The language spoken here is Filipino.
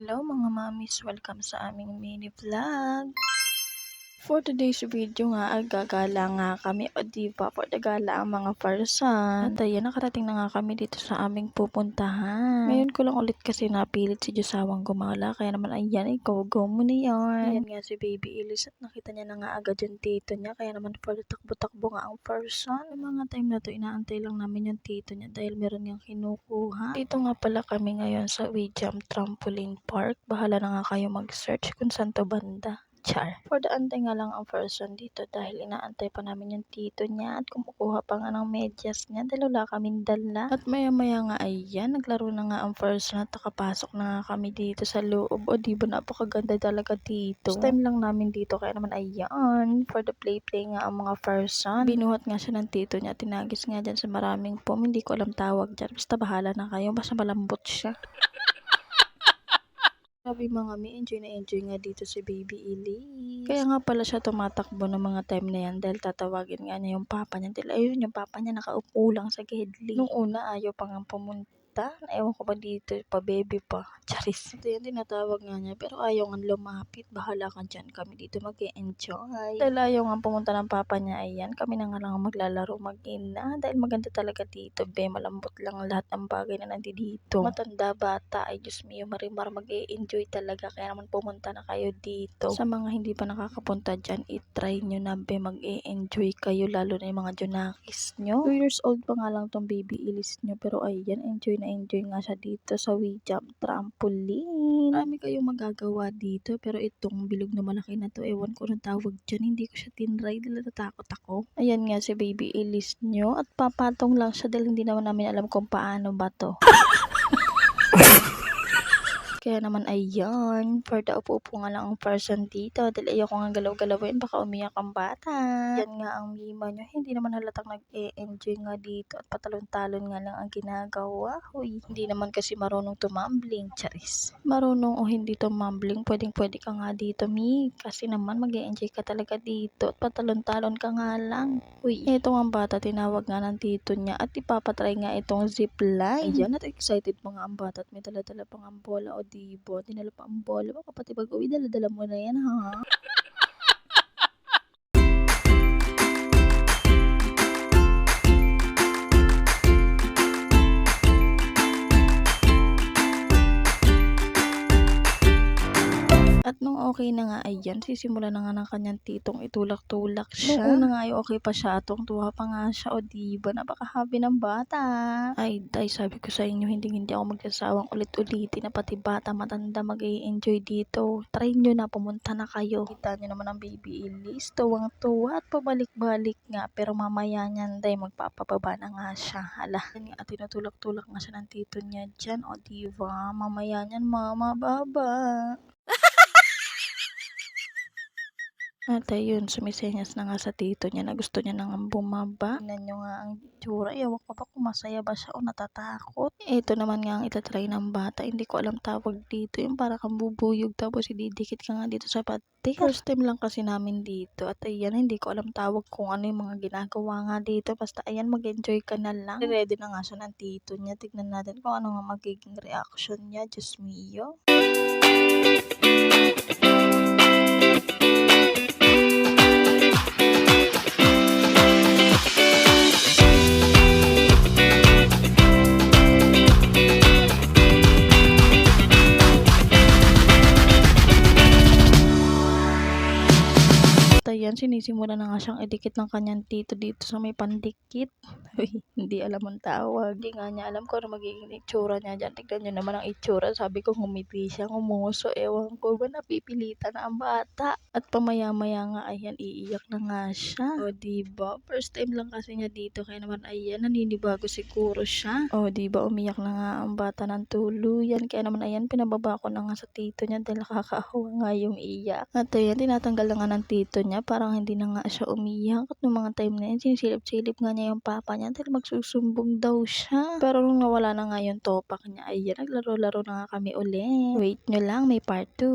Hello mga mamis, welcome sa aming mini vlog. For today's video nga ay gagala nga kami o diba for the gala ang mga person. At ayan, nakarating na nga kami dito sa aming pupuntahan. Ngayon ko lang ulit kasi napilit si Josawang gumala, kaya naman ayan, ikaw go mo na yan. Ayan nga si Baby Elise at nakita niya na nga agad yung tito niya, kaya naman for takbo-takbo nga ang person. Yung mga time na to inaantay lang namin yung tito niya dahil meron niyang kinukuha. Dito nga pala kami ngayon sa Wijam Trampoline Park. Bahala na nga kayo mag-search kung saan to banda. Char. For the antay nga lang ang person dito dahil inaantay pa namin yung tito niya at kumukuha pa nga ng medyas niya dahil wala kaming dala. At maya maya nga ayan, naglaro na nga ang person at nakapasok na nga kami dito sa loob. O diba napakaganda talaga dito. First time lang namin dito kaya naman ayan, for the play nga ang mga person. Binuhat nga siya ng tito niya, tinagis nga dyan sa maraming pom, hindi ko alam tawag dyan. Basta bahala na kayo, basta malambot siya. Sabi mga enjoy na enjoy nga dito si Baby Elise. Kaya nga pala siya tumatakbo ng mga time na yan dahil tatawagin nga niya yung papa niya. Dahil ayun yung papa niya nakaupo lang sa gidli. Nung una ayaw pa nga pumunta. Ewan ko ba dito, pa baby pa. Charis. Ito yan, tinatawag nga niya. Pero ayaw nga lumapit. Bahala ka dyan. Kami dito mag-e-enjoy. Dahil ayaw nga pumunta ng papa niya. Ayan, kami na nga lang maglalaro mag-ina. Dahil maganda talaga dito. Be, malambot lang lahat ng bagay na nandito. Matanda, bata. Ay, Diyos mio, marimar mag-e-enjoy talaga. Kaya naman pumunta na kayo dito. Sa mga hindi pa nakakapunta dyan, itry nyo na be, mag-e-enjoy kayo. Lalo na yung mga junakis nyo. 2 years old pa nga lang tong Baby Elise nyo. Pero ayan, enjoy na enjoy nga siya dito sa Wijam Trampoline. Marami kayong magagawa dito. Pero itong bilog na malaki na to, ewan ko anong tawag dyan. Hindi ko siya tinry dahil natatakot ako. Ayan nga si Baby Elise nyo. At papatong lang siya dahil hindi naman namin alam kung paano ba to. Kaya naman ayan, for the upo-upo nga lang ang person dito dahil ayoko nga galaw-galawin, baka umiyak ang bata. Yan nga ang mima nyo, hindi naman halatang nag-e-enjoy nga dito at patalon-talon nga lang ang ginagawa. Huy, hindi naman kasi marunong tumambling, charis. Marunong o hindi tumambling, pwedeng-pwede ka nga dito, mi. Kasi naman mag-e-enjoy ka talaga dito at patalon-talon ka nga lang. Huy, itong ang bata, tinawag nga ng tito niya at ipapatry nga itong zipline. Ayan, at excited pa nga ang bata at may dala-dala pang ang bola o dibo. Dinala pa ang bola. Baka pati pag-uwi, dala-dala mo na yan, ha? At nung okay na nga ayan, sisimula na nga ng kanyang titong itulak-tulak siya. Nung una nga ay okay pa siya, tuwang-tuwa pa nga siya, o diba, napaka-happy ng bata. Ay, day, sabi ko sa inyo, hindi ako magsasawang ulit-ulitin na pati bata, matanda mag-i-enjoy dito. Try nyo na, pumunta na kayo. Kita nyo naman ang Baby Elise, tuwang-tuwa at pabalik-balik nga, pero mamaya niyan, day, magpapababa na nga siya. Hala, yan nga, tinutulak-tulak nga siya ng tito niya dyan, o diba, mamaya niyan, mama, baba. At ayun, sumisenyas na nga sa tito niya na gusto niya nang bumaba. Tingnan nyo nga ang itsura. Ewan ko ba kung masaya ba siya o natatakot. Ito naman nga ang itatry ng bata. Hindi ko alam tawag dito. Yung para kang bubuyog tapos ididikit ka nga dito sa pader. First time lang kasi namin dito. At ayan, hindi ko alam tawag kung ano yung mga ginagawa nga dito. Basta ayan, mag-enjoy ka na lang. Ready na nga siya ng tito niya. Tignan natin kung ano nga magiging reaction niya. Diyos mio. Ayan, sinisimula na nga siyang idikit ng kanyang tito dito sa may pandikit. Hindi alam ang tawag. Hindi nga niya alam kung ano magiging itsura niya dyan. Tignan nyo naman ang itsura. Sabi ko ngumiti siya, ngumuso. Ewan ko ba napipilitan na ang bata. At pamaya-maya nga ayan, iiyak na nga siya. O diba? First time lang kasi niya dito. Kaya naman ayan, naninibago siguro siya. O diba? Umiyak na nga ang bata ng tuluyan. Kaya naman ayan, pinababa ko na nga sa tito niya dahil nakakaawa nga yung iyak. At ayan, tinatanggal na nga ng tito niya. Parang hindi na nga siya umiyak. At nung mga time na yan, sinisilip-silip nga niya yung papa niya dahil magsusumbong daw siya. Pero nung nawala na nga yung topak niya, ayan, naglaro-laro na nga kami ulit. Wait nyo lang, may part 2.